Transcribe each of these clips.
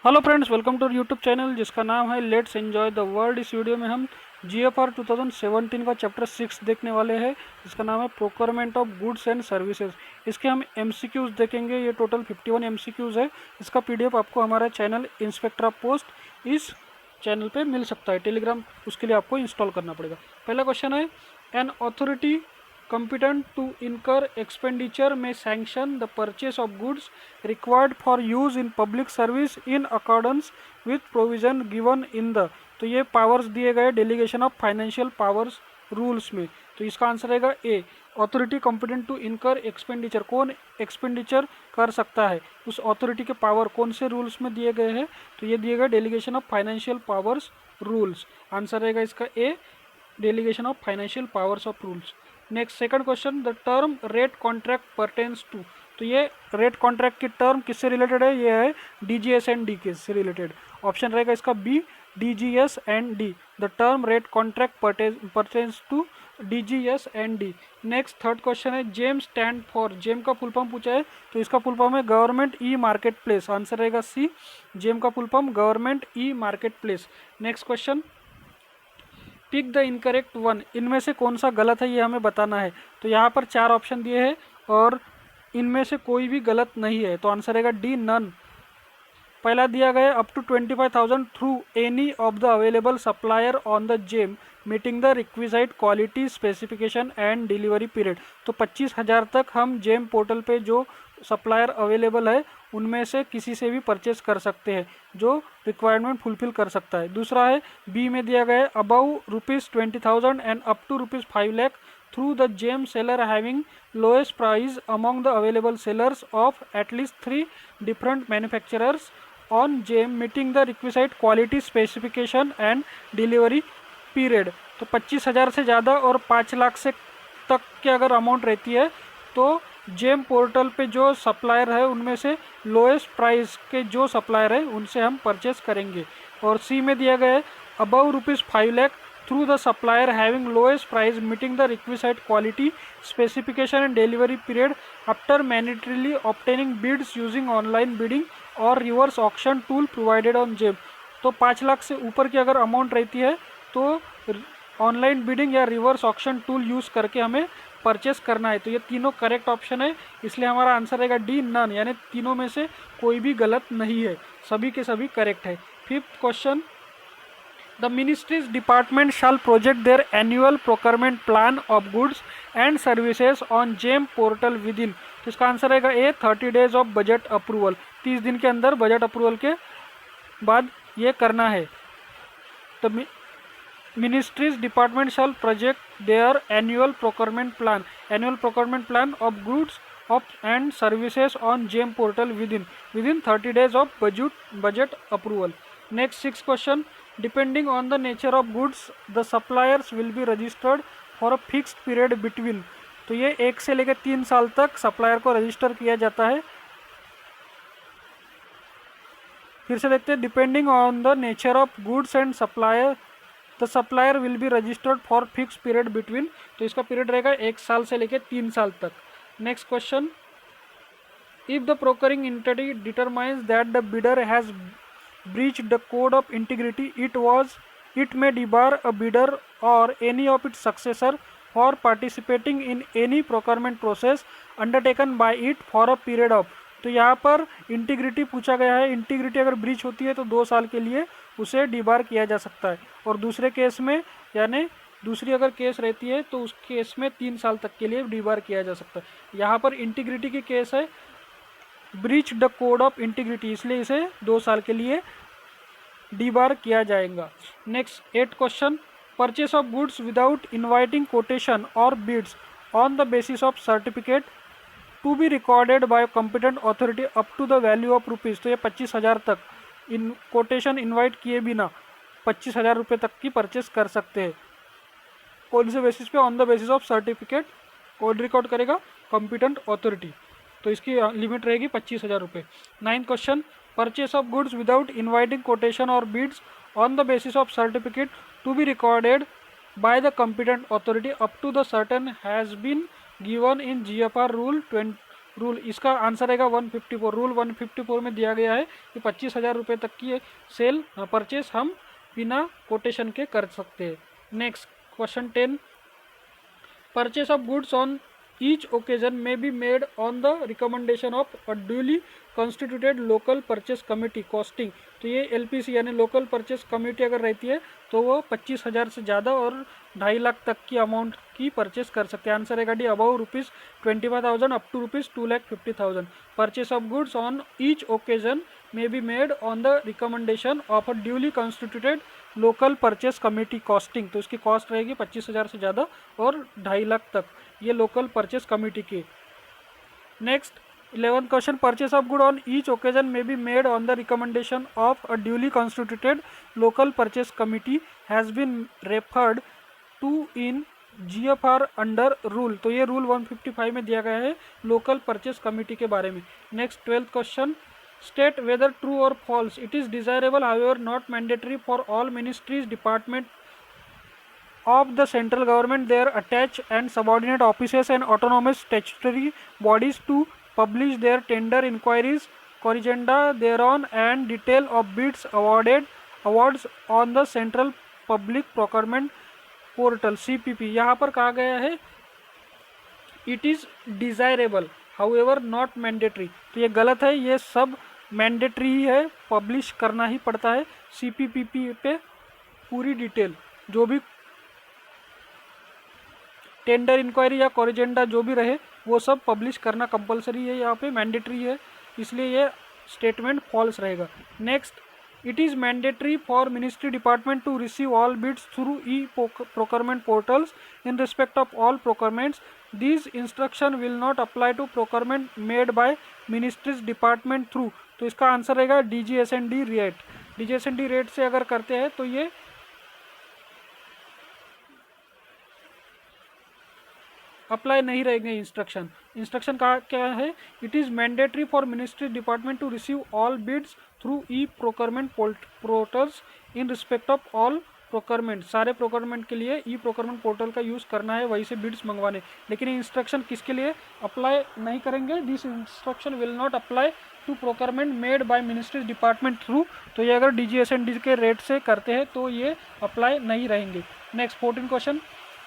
Hello friends, welcome to YouTube channel जिसका नाम है लेट्स एंजॉय द वर्ल्ड। इस वीडियो में हम जीएफआर 2017 का चैप्टर 6 देखने वाले हैं जिसका नाम है procurement of goods and services. इसके हम एमसीक्यूज देखेंगे। ये टोटल 51 एमसीक्यूज है। इसका पीडीएफ आपको हमारा चैनल इंस्पेक्टर ऑफ पोस्ट इस चैनल पे मिल सकता है। टेलीग्राम उसके लिए आपको इंस्टॉल करना पड़ेगा। पहला क्वेश्चन है, an authority competent to incur expenditure may sanction the purchase of goods required for use in public service in accordance with provision given in the। तो ये पावर्स दिए गए delegation of financial powers rules में। तो इसका answer रहेगा A, authority competent to incur expenditure. कौन expenditure कर सकता है, उस अथॉरिटी के पावर कौन से रूल्स में दिए गए हैं? तो ये दिए गए delegation of financial powers rules. Answer रहेगा इसका A, delegation of financial powers of rules. Next second question, the term rate contract pertains to. तो ये रेट कॉन्ट्रैक्ट की टर्म किससे रिलेटेड है? ये है डीजीएस एंड डी के से रिलेटेड। ऑप्शन रहेगा इसका B, DGS and D. The term rate contract pertains to DGS and D. Next third question है, जेम स्टैंड फॉर। जेम का फुल फॉर्म पूछा है तो इसका फुल फॉर्म है government e marketplace. Answer रहेगा सी, जेम का full form government e marketplace. Next question, pick the incorrect one. इनमें से कौन सा गलत है ये हमें बताना है। तो यहाँ पर 4 ऑप्शन दिए हैं और इनमें से कोई भी गलत नहीं है। तो आंसर रहेगा डी, नन। पहला दिया गया up to 25,000 through any of the available supplier on the GeM meeting the requisite quality specification and delivery period. तो 25,000 तक हम जेम पोर्टल पे जो सप्लायर अवेलेबल है उनमें से किसी से भी परचेस कर सकते हैं जो रिक्वायरमेंट फुलफिल कर सकता है। दूसरा है बी में दिया गया above ₹20,000 and up to ₹5,00,000 through the GeM seller having lowest price among the available sellers of at least 3 different manufacturers on GeM meeting the requisite quality specification and delivery period. तो 25,000 से ज़्यादा और 5 लाख से तक की अगर अमाउंट रहती है तो जेम पोर्टल पे जो सप्लायर है उनमें से लोएस्ट प्राइस के जो सप्लायर है उनसे हम परचेस करेंगे। और सी में दिया गया है above ₹5,00,000 through the supplier having lowest price meeting the requisite quality specification and delivery period after mandatorily obtaining bids using online bidding और reverse auction tool provided on GeM. तो 5 लाख से ऊपर की अगर अमाउंट रहती है तो ऑनलाइन बिडिंग या रिवर्स ऑक्शन टूल यूज़ करके हमें परचेस करना है। तो ये तीनों करेक्ट ऑप्शन है, इसलिए हमारा आंसर रहेगा डी, नन। यानी तीनों में से कोई भी गलत नहीं है, सभी के सभी करेक्ट है। Fifth question, the ministries department shall project their annual procurement plan of goods and services on GeM portal within. तो इसका आंसर रहेगा A, 30 days of budget approval. 30 दिन के अंदर बजट अप्रूवल के बाद ये करना है। तो Ministries department shall project their annual procurement plan of goods of and services on GEM portal within 30 days of budget approval. Next 6th question, depending on the nature of goods the suppliers will be registered for a fixed period between। तो ये 1 से लेकर 3 साल तक supplier को register किया जाता है। फिर से देखते हैं, depending on the nature of goods and supplier the supplier will be registered for fix period between. तो इसका पीरियड रहेगा 1 साल से लेकर 3 साल तक। Next question, if the procuring entity determines that the bidder has breached the code of integrity it may debar a bidder और any of its successor for participating in any procurement process undertaken by it for a period of. तो यहाँ पर integrity पूछा गया है। Integrity अगर breach होती है तो 2 साल के लिए उसे डिबार किया जा सकता है, और दूसरे केस में यानी दूसरी अगर केस रहती है तो उस केस में 3 साल तक के लिए डिबार किया जा सकता है। यहाँ पर इंटीग्रिटी की केस है, breach the code of integrity, इसलिए इसे 2 साल के लिए डिबार किया जाएगा। Next 8th question, purchase of goods without inviting quotation और bids on the basis of certificate to be recorded by competent authority up to the value of rupees. तो ये 25,000 तक इन कोटेशन इनवाइट किए बिना 25,000 रुपये तक की परचेस कर सकते हैं। कौन से बेसिस पे? On the basis of certificate. कौन रिकॉर्ड करेगा? Competent authority. तो इसकी लिमिट रहेगी 25,000 रुपये। 9th question, purchase of goods without inviting quotation और bids on the basis of certificate to be recorded by the competent authority up to the certain has been given in GFR rule rule, इसका answer रहेगा 154। Rule 154 में दिया गया है कि 25,000 रुपये तक की सेल परचेस हम बिना कोटेशन के कर सकते हैं। Next question 10, purchase of goods on each occasion may be made on the recommendation of a duly constituted local purchase committee costing. तो ये LPC यानी लोकल परचेस कमेटी अगर रहती है तो वो 25,000 से ज़्यादा और 2.5 लाख तक की अमाउंट की परचेस कर सकते हैं। आंसर है D above ₹25,000 up to ₹2,50,000। Purchase of goods on each occasion may be made on the recommendation of a duly constituted local purchase committee costing. तो इसकी कॉस्ट रहेगी 25,000 से ज़्यादा और 2.5 लाख तक, ये लोकल परचेस कमेटी की। Next 11th question, purchase of good on each occasion may be made on the recommendation of a duly constituted local purchase committee has been referred to in GFR under rule. तो ये rule 155 में दिया गया है local purchase committee के बारे में। Next 12th question, state whether true or false it is desirable however not mandatory for all ministries department of the central government their attached and subordinate offices and autonomous statutory bodies to publish their tender inquiries corrigenda thereon and detail of bids awards on the central public procurement portal CPP। यहाँ पर कहा गया है it is desirable however not mandatory. तो ये गलत है, ये सब मैंडेटरी ही है, पब्लिश करना ही पड़ता है। CPPP पे पूरी डिटेल जो भी टेंडर इंक्वायरी या कोरिजेंडा जो भी रहे वो सब पब्लिश करना कंपलसरी है, यहाँ पे मैंडेटरी है, इसलिए ये स्टेटमेंट फॉल्स रहेगा। Next, it is mandatory for ministry department to receive all bids through procurement portals in respect of all procurements. This instruction will not apply to procurement made by ministries department through. तो इसका answer रहेगा DGSND rate. DGSND rate से अगर करते हैं तो ये apply नहीं रहेंगे इंस्ट्रक्शन। इंस्ट्रक्शन का क्या है, it is mandatory for ministry department to receive all bids through procurement portals in respect of all procurement. सारे प्रोक्योरमेंट के लिए प्रोक्योरमेंट पोर्टल का यूज़ करना है, वहीं से बिड्स मंगवाने। लेकिन इंस्ट्रक्शन किसके लिए अप्लाई नहीं करेंगे, this instruction will not apply to procurement made by ministries department through. तो ये अगर DGSND के रेट से करते हैं तो ये अप्लाई नहीं रहेंगे। Next 14 question,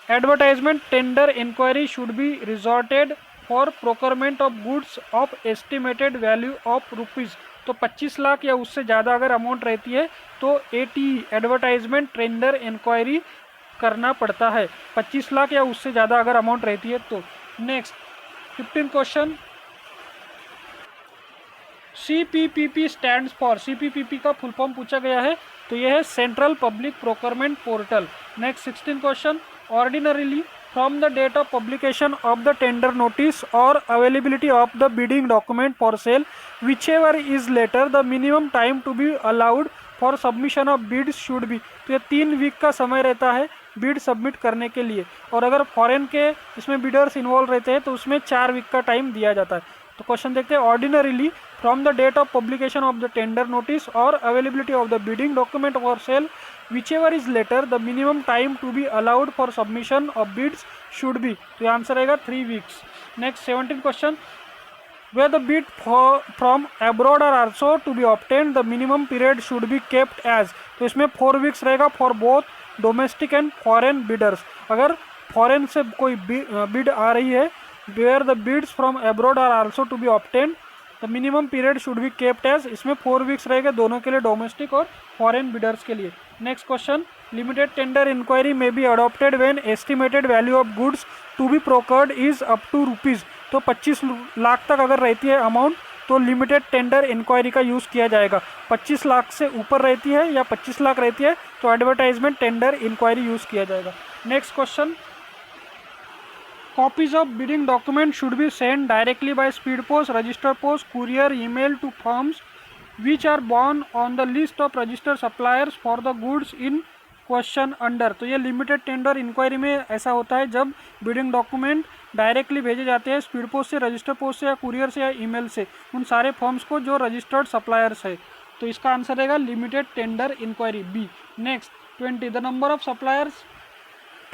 advertisement tender enquiry should be resorted for procurement of goods of estimated value of rupees. तो 25 लाख या उससे ज़्यादा अगर अमाउंट रहती है तो ATE एडवर्टाइजमेंट टेंडर इंक्वायरी करना पड़ता है, 25 लाख या उससे ज़्यादा अगर अमाउंट रहती है तो। Next 15 question, CPPP stands for. CPPP का फुल फॉर्म पूछा गया है, तो यह है central public procurement portal. Next 16 question, ordinarily from the date of publication of the tender notice or availability of the bidding document for sale, whichever is later, the minimum time to be allowed for submission of bids should be। तो ये 3 week का समय रहता है bid submit करने के लिए, और अगर फॉरेन के इसमें बिडर्स इन्वॉल्व रहते हैं तो उसमें 4 वीक का टाइम दिया जाता है। तो क्वेश्चन देखते हैं, ordinarily from the date of publication of the tender notice और availability of the bidding document for sale, whichever is later, the minimum time to be allowed for submission of bids should be। तो answer रहेगा 3 weeks. Next 17 question, where the bid from abroad are also to be obtained, the minimum period should be kept as। तो इसमें 4 weeks रहेगा for both domestic and foreign bidders. अगर foreign से कोई bid आ रही है, where the bids from abroad are also to be obtained, the minimum period should be kept as, इसमें 4 weeks रहेगा दोनों के लिए, डोमेस्टिक और फॉरेन बिडर्स के लिए। Next question, limited tender enquiry may be adopted when estimated value of goods to be procured is up to rupees. तो 25 लाख तक अगर रहती है अमाउंट तो लिमिटेड टेंडर इंक्वायरी का यूज़ किया जाएगा। 25 लाख से ऊपर रहती है या 25 लाख रहती है तो एडवर्टाइजमेंट टेंडर इंक्वायरी यूज़ किया जाएगा। Next question, copies of bidding document should be sent directly by speed post, register post, courier, email to firms which are born on the list of registered suppliers for the goods in question under। तो ये limited tender enquiry में ऐसा होता है जब bidding document directly भेजे जाते हैं स्पीड पोस्ट से, रजिस्टर पोस्ट से या कुरियर से या ईमेल से उन सारे फर्म्स को जो रजिस्टर्ड सप्लायर्स है। तो इसका आंसर रहेगा limited tender enquiry B. Next 20, the number of suppliers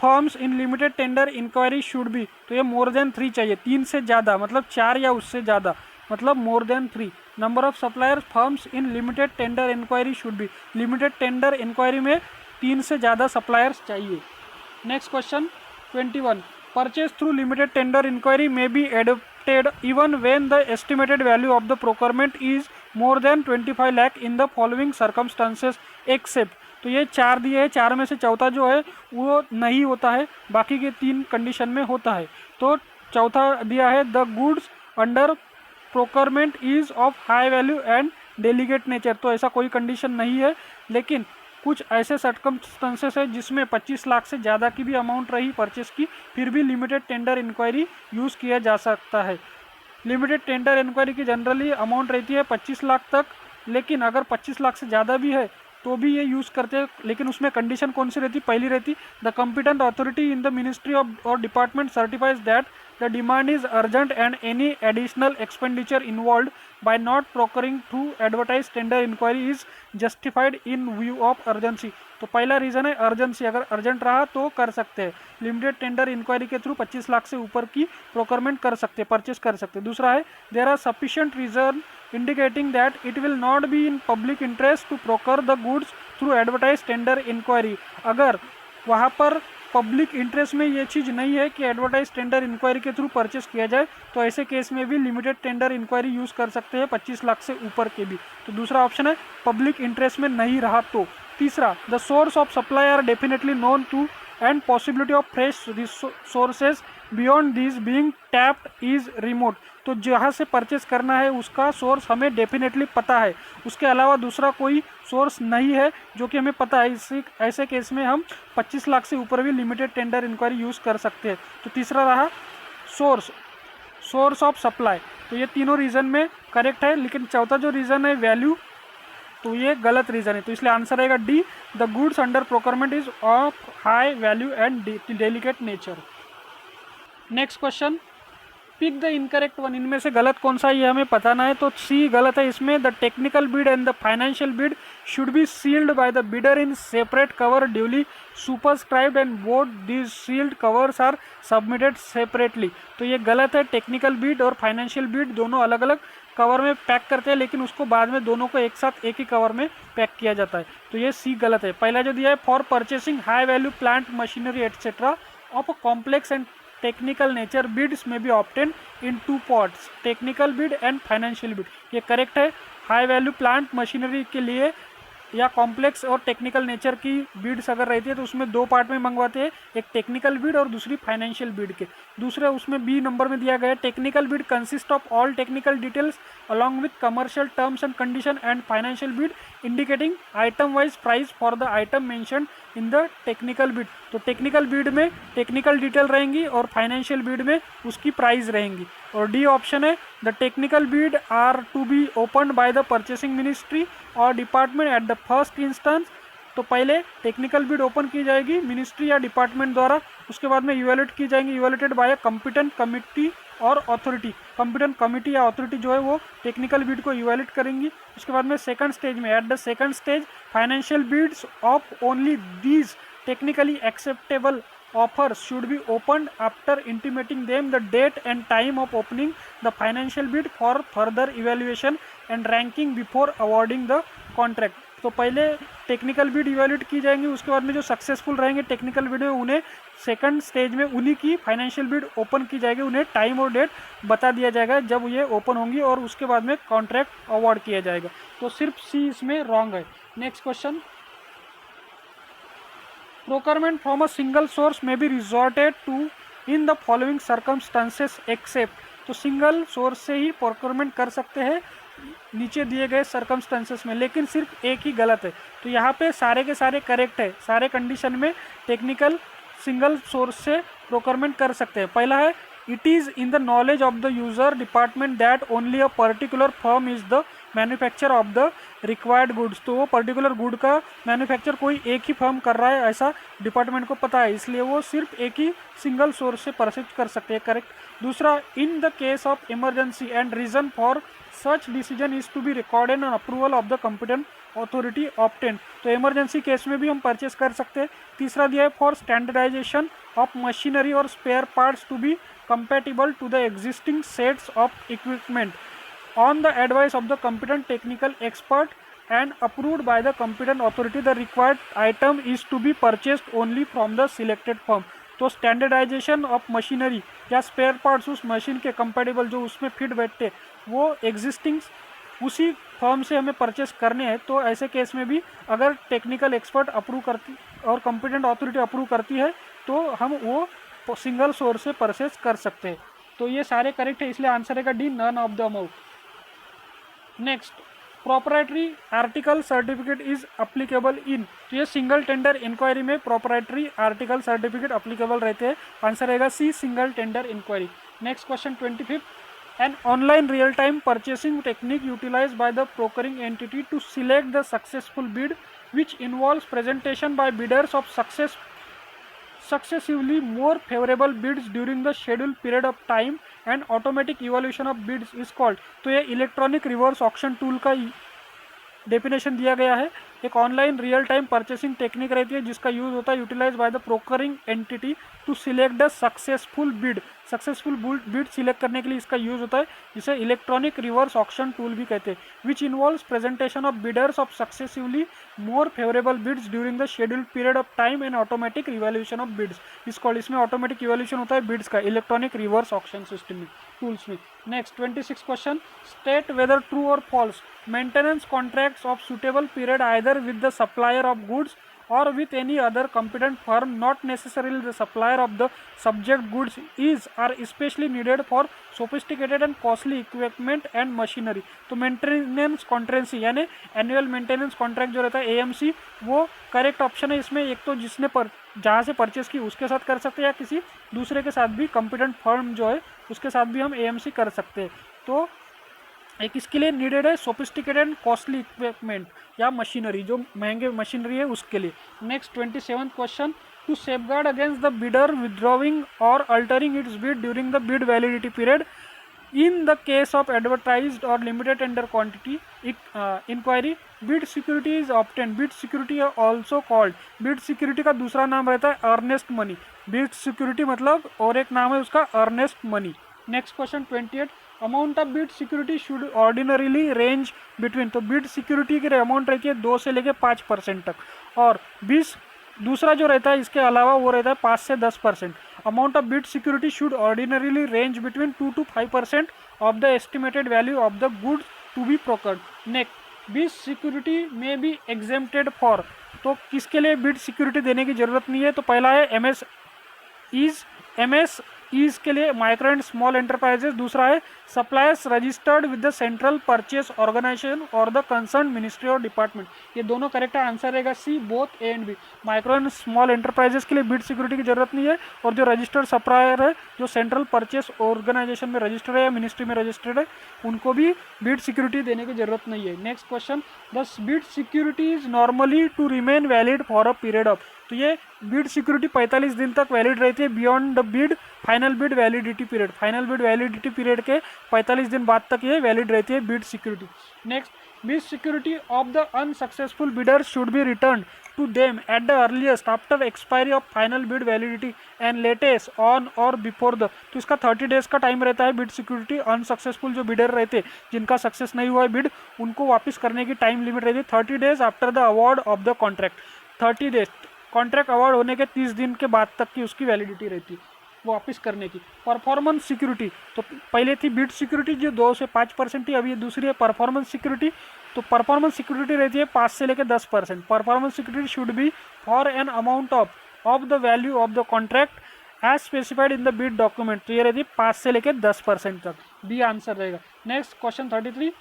firms in limited tender enquiry should be, तो ये मोर देन 3 चाहिए, 3 से ज़्यादा मतलब 4 या उससे ज़्यादा, मतलब more than 3। Number of suppliers firms in limited tender enquiry should be, limited tender enquiry में 3 से ज़्यादा सप्लायर्स चाहिए। Next question 21, purchase through limited tender enquiry may be adopted even when the estimated value of the procurement is more than 25 lakh in the following circumstances except, तो ये 4 दिए हैं, 4 में से चौथा जो है वो नहीं होता है, बाकी के 3 कंडीशन में होता है। तो चौथा दिया है the goods under procurement is of high value and delegate nature, तो ऐसा कोई कंडीशन नहीं है, लेकिन कुछ ऐसे सर्कमस्टेंसेस है जिसमें 25 लाख से ज़्यादा की भी अमाउंट रही परचेस की, फिर भी लिमिटेड टेंडर इंक्वायरी यूज़ किया जा सकता है। लिमिटेड टेंडर इंक्वायरी की जनरली अमाउंट रहती है 25 लाख तक, लेकिन अगर 25 लाख से ज़्यादा भी है तो भी ये यूज़ करते हैं, लेकिन उसमें कंडीशन कौन सी रहती, पहली रहती the competent authority in the ministry of और department certifies that the demand is urgent and any additional expenditure involve by not procuring through advertise tender enquiry is justified in view of urgency, तो पहला reason है urgency, अगर urgent रहा तो कर सकते हैं, लिमिटेड टेंडर इंक्वायरी के थ्रू 25 लाख से ऊपर की प्रोक्योरमेंट कर सकते हैं, परचेस कर सकते हैं। दूसरा है there are sufficient reason indicating that it will not be in public interest to procure the goods through advertised tender inquiry, अगर वहाँ पर पब्लिक इंटरेस्ट में ये चीज़ नहीं है कि एडवर्टाइज टेंडर इंक्वायरी के थ्रू परचेस किया जाए, तो ऐसे केस में भी लिमिटेड टेंडर इंक्वायरी यूज़ कर सकते हैं 25 लाख से ऊपर के भी, तो दूसरा ऑप्शन है पब्लिक इंटरेस्ट में नहीं रहा तो। तीसरा the source of supply are definitely known to and possibility of fresh sources beyond this being tapped is remote, तो जहाँ से परचेस करना है उसका सोर्स हमें डेफिनेटली पता है, उसके अलावा दूसरा कोई सोर्स नहीं है जो कि हमें पता है, इसी ऐसे केस में हम 25 लाख से ऊपर भी लिमिटेड टेंडर इंक्वायरी यूज़ कर सकते हैं। तो तीसरा रहा सोर्स ऑफ सप्लाई, तो ये तीनों रीज़न में करेक्ट है, लेकिन चौथा जो रीज़न है वैल्यू, तो ये गलत रीज़न है, तो इसलिए आंसर रहेगा D the goods under procurement is of high value and delicate nature. Next question, pick the incorrect one, इनमें से गलत कौन सा ये हमें बताना है, तो सी गलत है इसमें, the technical bid and the financial bid should be sealed by the bidder in separate cover duly superscribed and both these sealed covers are submitted separately, तो ये गलत है, टेक्निकल बिड और फाइनेंशियल बिड दोनों अलग अलग कवर में pack करते हैं, लेकिन उसको बाद में दोनों को एक साथ एक ही कवर में पैक किया जाता है, तो ये सी गलत है। पहला जो दिया है for purchasing high value plant machinery etcetera of a complex and technical nature bids may be obtain in 2 parts, technical bid and financial bid, ये करेक्ट है। हाई वैल्यू प्लांट मशीनरी के लिए या कॉम्प्लेक्स और टेक्निकल नेचर की beads अगर रहती है तो उसमें 2 पार्ट में मंगवाते हैं, एक टेक्निकल बिड और दूसरी फाइनेंशियल बिड के। दूसरे उसमें बी नंबर में दिया गया है technical bid consist of all technical details along with commercial terms and condition and financial bid indicating item wise price for the item mentioned in the technical bid, तो technical bid में technical detail रहेंगी और financial bid में उसकी price रहेंगी। और D option है the technical bid are to be opened by the purchasing ministry और department at the first instance, तो पहले टेक्निकल बिड ओपन की जाएगी मिनिस्ट्री या डिपार्टमेंट द्वारा, उसके बाद में इवेल्युएट की जाएंगी, evaluated by a competent committee और अथॉरिटी, कॉम्पिटेंट कमिटी या अथॉरिटी जो है वो टेक्निकल बिड को इवेल्युएट करेंगी। उसके बाद में सेकंड स्टेज में at the second stage financial bids of only these technically acceptable offers should be opened after intimating them the date and time of opening the financial bid for further evaluation and ranking before awarding the contract, तो पहले technical bid evaluate की जाएंगी, उसके बाद में जो successful रहेंगे technical bid में उन्हें सेकंड स्टेज में उन्हीं की फाइनेंशियल बिड ओपन की जाएगी, उन्हें टाइम और डेट बता दिया जाएगा जब ये ओपन होंगी और उसके बाद में कॉन्ट्रैक्ट अवार्ड किया जाएगा, तो सिर्फ सी इसमें रॉन्ग है। Next question, procurement from a single source may be resorted to in the following circumstances except, तो सिंगल सोर्स से ही प्रोक्योरमेंट कर सकते हैं नीचे दिए गए सर्कमस्टेंसेस में, लेकिन सिर्फ एक ही गलत है, तो यहाँ पे सारे के सारे करेक्ट है, सारे कंडीशन में टेक्निकल सिंगल सोर्स से प्रोक्योरमेंट कर सकते हैं। पहला है it is in the knowledge of the user department that only a particular firm is the manufacture of the required goods, तो वो पर्टिकुलर गुड का मैन्युफैक्चर कोई एक ही फर्म कर रहा है ऐसा डिपार्टमेंट को पता है, इसलिए वो सिर्फ एक ही सिंगल सोर्स से परचेज कर सकते हैं, करेक्ट। दूसरा in the case of emergency and reason for such decision is to be recorded and approval of the competent authority obtain. तो इमरजेंसी केस में भी हम परचेस कर सकते हैं। तीसरा दिया है फॉर स्टैंडर्डाइजेशन ऑफ मशीनरी और spare parts to be compatible to the existing sets of equipment on the advice of the competent technical expert and approved by the competent authority, the required item is to be purchased only from the selected firm। तो standardisation of machinery या spare parts उस machine के compatible जो उसमें fit बैठते वो existing उसी firm से हमें परचेस करने हैं। तो ऐसे केस में भी अगर टेक्निकल एक्सपर्ट अप्रूव करती और कंपिटेंट अथॉरिटी अप्रूव करती है तो हम वो सिंगल सोर्स से परचेस कर सकते हैं। तो ये सारे करेक्ट है, इसलिए आंसर है D, none of the above. Next, proprietary article certificate is applicable in. तो ये सिंगल टेंडर इंक्वायरी में प्रोपराइटरी आर्टिकल सर्टिफिकेट अप्लीकेबल रहते हैं। आंसर रहेगा C, single tender enquiry. Next question 25, an online real time purchasing technique utilised by the brokering entity to select the successful bid which involves presentation by bidders of successively more favorable bids during the scheduled period of time and automatic evaluation of bids is called। तो ये electronic reverse auction tool का definition दिया गया है। एक online real time purchasing technique रहती है जिसका यूज होता है utilise by the brokering entity to select the successful bid. Successful bid select करने के लिए इसका यूज होता है, जिसे इलेक्ट्रॉनिक रिवर्स ऑक्शन टूल भी कहते हैं। Which involves presentation of bidders of successively more favourable bids during the scheduled period of time and automatic evaluation of bids is called. इसमें ऑटोमेटिक इवैल्यूएशन होता है बिड्स का इलेक्ट्रॉनिक रिवर्स ऑक्शन सिस्टम में, tools में। Next 26 question, state whether true और false maintenance contracts of suitable period either with the supplier of goods or with any other competent firm, not necessarily the supplier of the subject goods, is are especially needed for sophisticated and costly equipment and machinery। तो maintenance कॉन्ट्रेंसी यानी annual maintenance contract जो रहता है AMC, वो correct option है इसमें। एक तो जिसने जहाँ से परचेस की उसके साथ कर सकते हैं या किसी दूसरे के साथ भी, कंपिटेंट फर्म जो है उसके साथ भी हम AMC कर सकते हैं। तो एक इसके लिए नीडेड है सोफिस्टिकेटेड एंड कॉस्टली इक्विपमेंट या मशीनरी, जो महंगे मशीनरी है उसके लिए। Next 27 question, to safeguard against the bidder withdrawing और altering its bid during the bid validity period in the case of advertised और limited tender quantity inquiry, bid security is obtain. Bid security also called, bid security का दूसरा नाम रहता है earnest money. Bid security मतलब और एक नाम है उसका earnest money. Next question 28, amount of bid security should ordinarily range between. तो बिड सिक्योरिटी की अमाउंट रहती है 2 से लेकर 5% तक, और 20 दूसरा जो रहता है इसके अलावा वो रहता है 5 से 10%। Amount of bid security should ordinarily range between 2 to 5% of the estimated value of the goods to be procured. Next, bid security may be exempted for. तो किसके लिए बिड सिक्योरिटी देने की जरूरत नहीं है? तो पहला है एमएस ईज के लिए, माइक्रो एंड स्मॉल एंटरप्राइजेस। दूसरा है suppliers registered with the central purchase organisation और द कंसर्न मिनिस्ट्री और डिपार्टमेंट। ये दोनों करेक्ट है, आंसर रहेगा C, both A and B. Micro and small enterprises के लिए बिड सिक्योरिटी की जरूरत नहीं है, और जो रजिस्टर्ड सप्लायर है जो सेंट्रल परचेस ऑर्गेनाइजेशन में रजिस्टर्ड है या मिनिस्ट्री में रजिस्टर्ड है उनको भी बिड सिक्योरिटी देने की जरूरत नहीं है। Next question, the bid security is normally to remain valid for a period of. तो ये बिड सिक्योरिटी 45 दिन तक वैलिड रहती है beyond the bid final bid validity period. Final bid validity period के 45 दिन बाद तक ये वैलिड रहती है bid security. Next, bid security of the unsuccessful bidder should be return to them at the earliest after expiry of final bid validity and latest on और before the. तो इसका 30 डेज का टाइम रहता है bid security. Unsuccessful जो bidder रहते जिनका success नहीं हुआ है बिड, उनको वापस करने की टाइम लिमिट रहती है 30 days after the award of the contract. 30 days contract award होने के 30 दिन के बाद तक की उसकी वैलिडिटी रहती है वापस करने की। परफॉर्मेंस सिक्योरिटी, तो पहले थी बिड सिक्योरिटी जो 2 से 5% थी, अभी ये दूसरी है परफॉर्मेंस सिक्योरिटी। तो परफॉर्मेंस सिक्योरिटी रहती है 5 से लेकर 10%। Performance security should be for an amount of the value of the contract as specified in the bid document. तो ये रहती है 5 से लेकर 10% तक, बी आंसर रहेगा। Next question 33,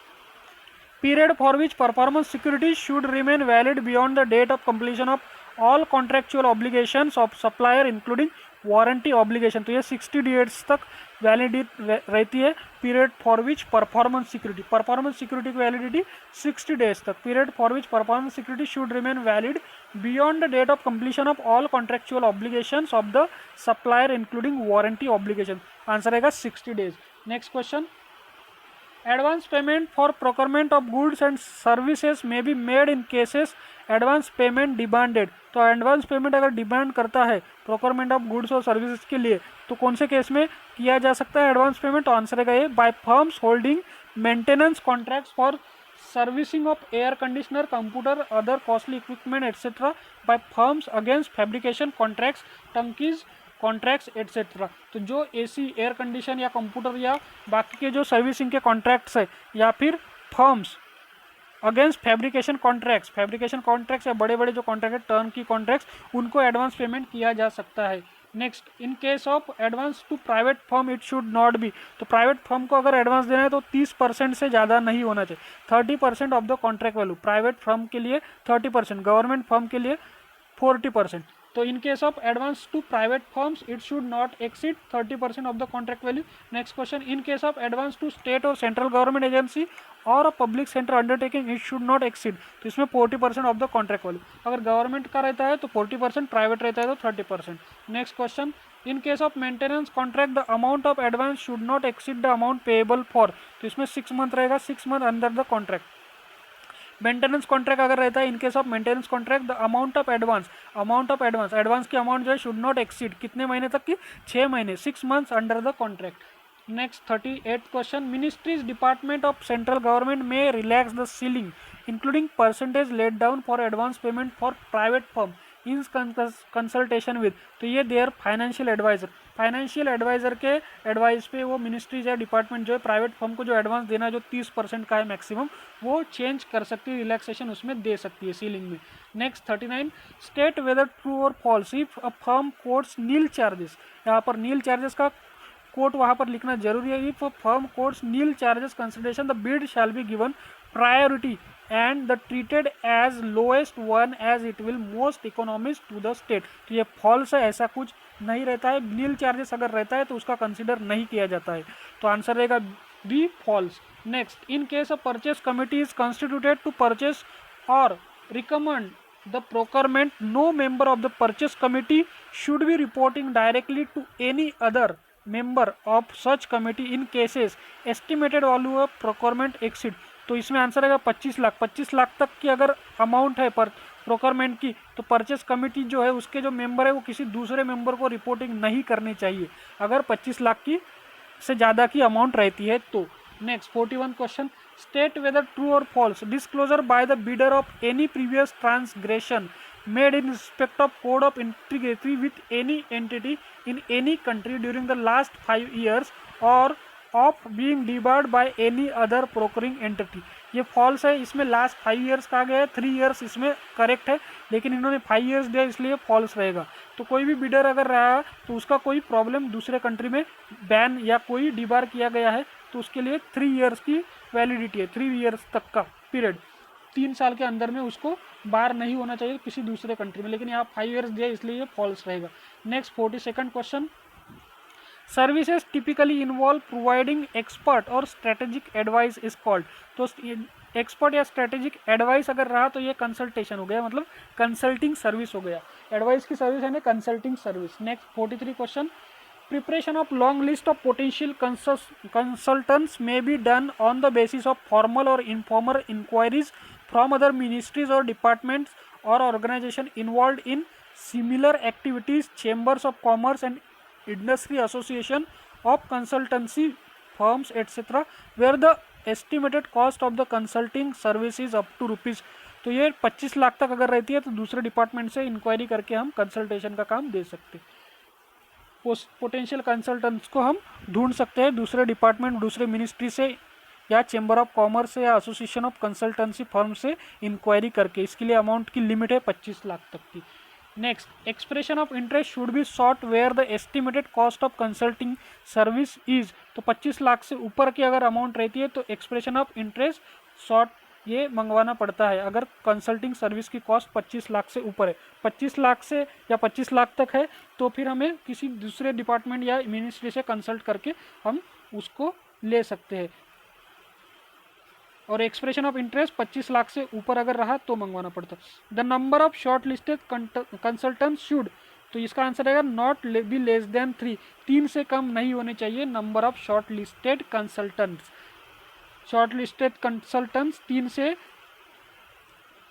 period for which performance security should remain valid beyond the date of completion of all contractual obligations of supplier including warranty obligation. तो ये 60 डेज तक वैलिडिटी रहती है period for which performance security. Performance security की validity 60 days तक। Period for which performance security should remain valid beyond the date of completion of all contractual obligations of the supplier including warranty obligation. Answer रहेगा 60 days. Next question advance payment for procurement of goods and services may be made in cases advance payment demanded. तो advance payment अगर demand करता है procurement of goods और services के लिए तो कौन से केस में किया जा सकता है एडवांस पेमेंट? तो आंसर है ये, by firms holding maintenance contracts for servicing of air conditioner, computer, other costly equipment etcetera, by firms against fabrication contracts, turnkeys contracts etcetera. तो जो एसी, एयर कंडीशन या कंप्यूटर या बाकी के जो सर्विसिंग के कॉन्ट्रैक्ट्स है या फिर फर्म्स अगेंस्ट फैब्रिकेशन कॉन्ट्रैक्ट्स या बड़े बड़े जो कॉन्ट्रैक्ट है टर्न की कॉन्ट्रैक्ट्स, उनको एडवांस पेमेंट किया जा सकता है। Next, in case of advance to private firm it should not be. तो प्राइवेट फर्म को अगर एडवांस देना है तो 30% से ज़्यादा नहीं होना चाहिए, 30% of the contract value. Private firm के लिए 30%, गवर्नमेंट फर्म के लिए 40%। तो in case of advance to private firms it should not exceed 30% of the contract value. Next question, in case of advance to state और central government agency और a public sector undertaking it should not exceed. तो इसमें 40% of the contract value. अगर government का रहता है तो 40%, private रहता है तो 30%। Next question, in case of maintenance contract the amount of advance should not exceed the amount payable for. तो इसमें 6 मंथ रहेगा, 6 month under the contract. Maintenance contract अगर रहता है, इन case of maintenance contract the amount of advance की amount जो है should not exceed कितने महीने तक की? 6 महीने, 6 months under the contract. Next 38th question, ministries department of central government may relax the ceiling including percentage laid down for advance payment for private firm in consultation with. तो ये their financial adviser के advice पे वो ministries या department जो है private firm को जो एडवांस देना है जो 30% का है मैक्सिमम, वो चेंज कर सकती है, रिलैक्सेशन उसमें दे सकती है सीलिंग में। नेक्स्ट 39, स्टेट वेदर ट्रू और false if a firm quotes nil charges. यहाँ पर नील चार्जेस का कोट वहाँ पर लिखना जरूरी है। If firm quotes nil charges consideration the bid shall be given priority and the treated as lowest one as it will most economics to the state. तो ये फॉल्स है, ऐसा कुछ नहीं रहता है। नील चार्जेस अगर रहता है तो उसका कंसिडर नहीं किया जाता है। तो आंसर रहेगा B, false. Next, in case of purchase committee is constituted to purchase और recommend the procurement, no member of the purchase committee should be reporting directly to any other member of such committee in cases estimated value of procurement exceed। तो इसमें answer आएगा 25 लाख तक की अगर amount है पर procurement की, तो परचेस कमेटी जो है उसके जो मेंबर है वो किसी दूसरे मेंबर को रिपोर्टिंग नहीं करनी चाहिए अगर 25 लाख की से ज़्यादा की अमाउंट रहती है तो। Next 41 question, state whether true और false disclosure by the bidder of any previous transgression made in respect of code of integrity with any entity in any country during the last 5 years और of being debarred by any other procuring entity. ये false है, इसमें last 5 years कहा गया है, 3 years इसमें correct है, लेकिन इन्होंने 5 years दिया इसलिए फॉल्स रहेगा। तो कोई भी बिडर अगर रहा तो उसका कोई प्रॉब्लम दूसरे कंट्री में बैन या कोई डिबार किया गया है तो उसके लिए 3 years की वैलिडिटी है, 3 years तक का पीरियड, 3 साल के अंदर में उसको बार नहीं होना चाहिए किसी दूसरे कंट्री में, लेकिन यहाँ 5 years दिया इसलिए ये फॉल्स रहेगा। Next 42nd question, services typically involve providing expert और स्ट्रेटेजिक एडवाइस इज कॉल्ड। तो एक्सपर्ट या स्ट्रेटेजिक एडवाइस अगर रहा तो ये कंसल्टेशन हो गया, मतलब कंसल्टिंग सर्विस हो गया। एडवाइस की सर्विस है ना consulting service. Next 43 question, preparation of long list of potential consultants may be done on the basis of formal और informal inquiries from other ministries और डिपार्टमेंट्स और organisation involve in similar activities, chambers of commerce and industry association of consultancy firms etc where the estimated cost of the consulting service is up to rupees। तो ये 25 लाख तक अगर रहती है तो दूसरे डिपार्टमेंट से इंक्वायरी करके हम कंसल्टेशन का काम दे सकते हैं। पोटेंशियल कंसल्टेंट्स को हम ढूंढ सकते हैं दूसरे डिपार्टमेंट, दूसरे मिनिस्ट्री से या चेंबर ऑफ कॉमर्स से या एसोसिएशन ऑफ कंसल्टेंसी फर्म से इंक्वायरी करके। इसके लिए अमाउंट की लिमिट है 25 लाख तक की। Next, expression of interest should be sought where the estimated cost of consulting service is. तो 25 लाख से ऊपर की अगर अमाउंट रहती है तो एक्सप्रेशन ऑफ इंटरेस्ट सॉट ये मंगवाना पड़ता है अगर कंसल्टिंग सर्विस की कॉस्ट 25 लाख से ऊपर है। 25 लाख से या 25 लाख तक है तो फिर हमें किसी दूसरे डिपार्टमेंट या मिनिस्ट्री से कंसल्ट करके हम उसको ले सकते हैं। और एक्सप्रेशन ऑफ इंटरेस्ट 25 लाख से ऊपर अगर रहा तो मंगवाना पड़ता है। The number of short listed consultants should, तो इसका आंसर रहेगा नॉट बी लेस देन 3, 3 से कम नहीं होने चाहिए number of short listed consultants. Short listed consultants 3 से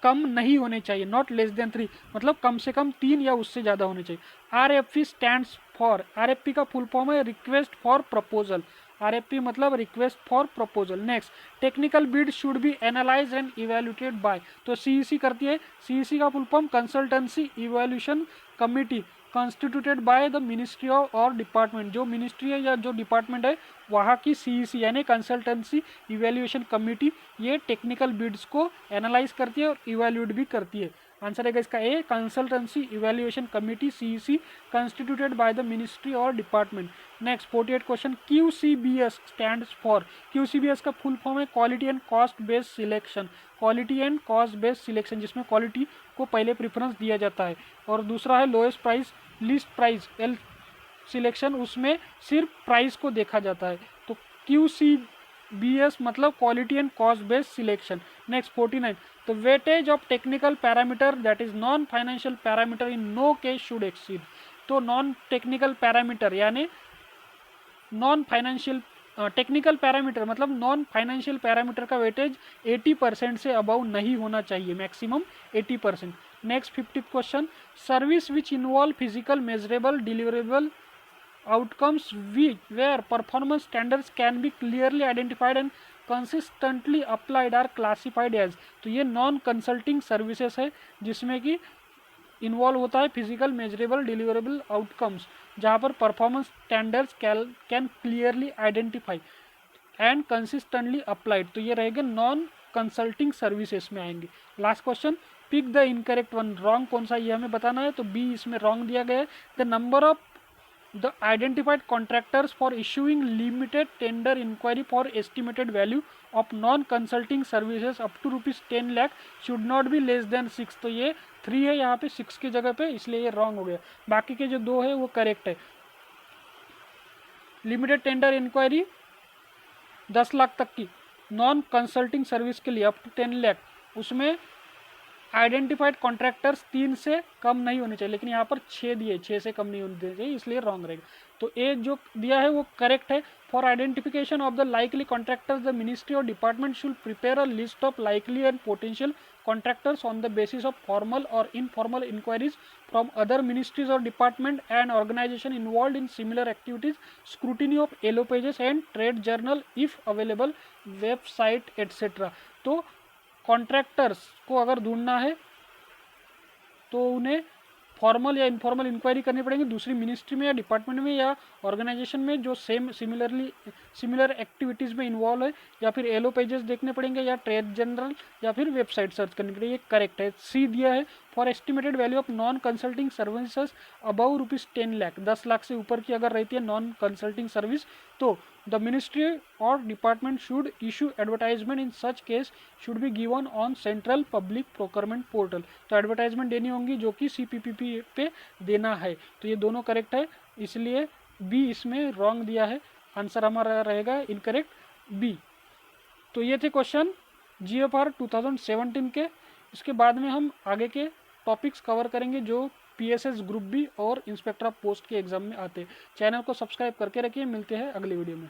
कम नहीं होने चाहिए, नॉट लेस देन 3, मतलब कम से कम 3 या उससे ज़्यादा होने चाहिए। RFP स्टैंड्स फॉर, RFP का फुल फॉर्म है रिक्वेस्ट फॉर प्रपोजल, RFP मतलब request for proposal. Next, technical bid should be analyse and evaluated by, तो CEC करती है, CEC का फुल फॉर्म consultancy evaluation committee constituted by the ministry of और department, जो मिनिस्ट्री है या जो डिपार्टमेंट है वहाँ की CEC यानी कंसल्टेंसी इवेल्यूएशन कमिटी, ये टेक्निकल बिड्स को एनालाइज करती है और इवेल्यूएट भी करती है। आंसर है इसका A, consultancy evaluation committee CEC constituted by the ministry और department. Next 48 question, QCBS stands for, QCBS का फुल फॉर्म है quality and cost based selection, quality and cost based selection, जिसमें क्वालिटी को पहले प्रेफरेंस दिया जाता है। और दूसरा है lowest price least price L selection, उसमें सिर्फ प्राइस को देखा जाता है। तो QCBS मतलब quality and cost based selection. Next 49, तो weightage of technical parameter that is non financial parameter in no case should exceed, तो नॉन टेक्निकल पैरामीटर यानी नॉन फाइनेंशियल टेक्निकल पैरामीटर मतलब नॉन फाइनेंशियल पैरामीटर का weightage 80% से above नहीं होना चाहिए, maximum 80%। Next 50 question, service which involve physical measurable deliverable outcomes where performance standards can be clearly identified and consistently applied are classified as, तो ये non consulting services है जिसमें कि इन्वॉल्व होता है फिजिकल मेजरेबल डिलीवरेबल आउटकम्स, जहाँ पर performance standards can clearly identify and consistently applied, तो ये रहेगा नॉन कंसल्टिंग सर्विसेज में आएंगे। Last question, pick the incorrect one, wrong कौन सा ये हमें बताना है, तो बी इसमें रॉन्ग दिया गया है। The number of the identified contractors for issuing limited tender inquiry for estimated value of non-consulting services up to ₹10 lakh should not be less than 6, तो ये 3 है यहाँ पे 6 की जगह पे, इसलिए ये रॉन्ग हो गया। बाकी के जो 2 है वो करेक्ट है। लिमिटेड टेंडर इंक्वायरी 10 लाख तक की नॉन कंसल्टिंग सर्विस के लिए अप टू 10 लाख, उसमें आइडेंटिफाइड कॉन्ट्रैक्टर्स 3 से कम नहीं होने चाहिए, लेकिन यहाँ पर 6 दिए, 6 से कम नहीं होने चाहिए, इसलिए रॉन्ग रहेगा। तो ए जो दिया है वो करेक्ट है। For identification of the likely contractors the ministry और department should prepare a list of likely and potential contractors on the basis of formal और informal inquiries from other ministries और department and organisation involve in similar activities, scrutiny of yellow pages and trade journal if available, website etcetera. तो contractors को अगर ढूंढना है तो उन्हें formal या इनफॉर्मल इंक्वायरी करनी पड़ेगी दूसरी मिनिस्ट्री में या डिपार्टमेंट में या ऑर्गेनाइजेशन में जो सिमिलर एक्टिविटीज़ में इन्वॉल्व है, या फिर येलो पेजेस देखने पड़ेंगे या ट्रेड जनरल या फिर वेबसाइट सर्च करनी पड़ेगी। ये करेक्ट है। सी दिया है for estimated value of non consulting services above ₹10 lakh, 10 lakh से ऊपर की अगर रहती है नॉन कंसल्टिंग सर्विस तो द मिनिस्ट्री और department should issue advertisement in such case should be given on central public procurement portal, तो एडवर्टाइजमेंट देनी होंगी जो कि CPPP पे देना है। तो ये दोनों करेक्ट है, इसलिए बी इसमें रॉन्ग दिया है, आंसर हमारा रहेगा इनकरेक्ट बी। तो ये थे क्वेश्चन GFR 2017 के। इसके बाद में हम आगे के टॉपिक्स कवर करेंगे जो PSS ग्रुप बी और इंस्पेक्टर ऑफ पोस्ट के एग्जाम में आते हैं। चैनल को सब्सक्राइब करके रखिए, मिलते हैं अगली वीडियो में।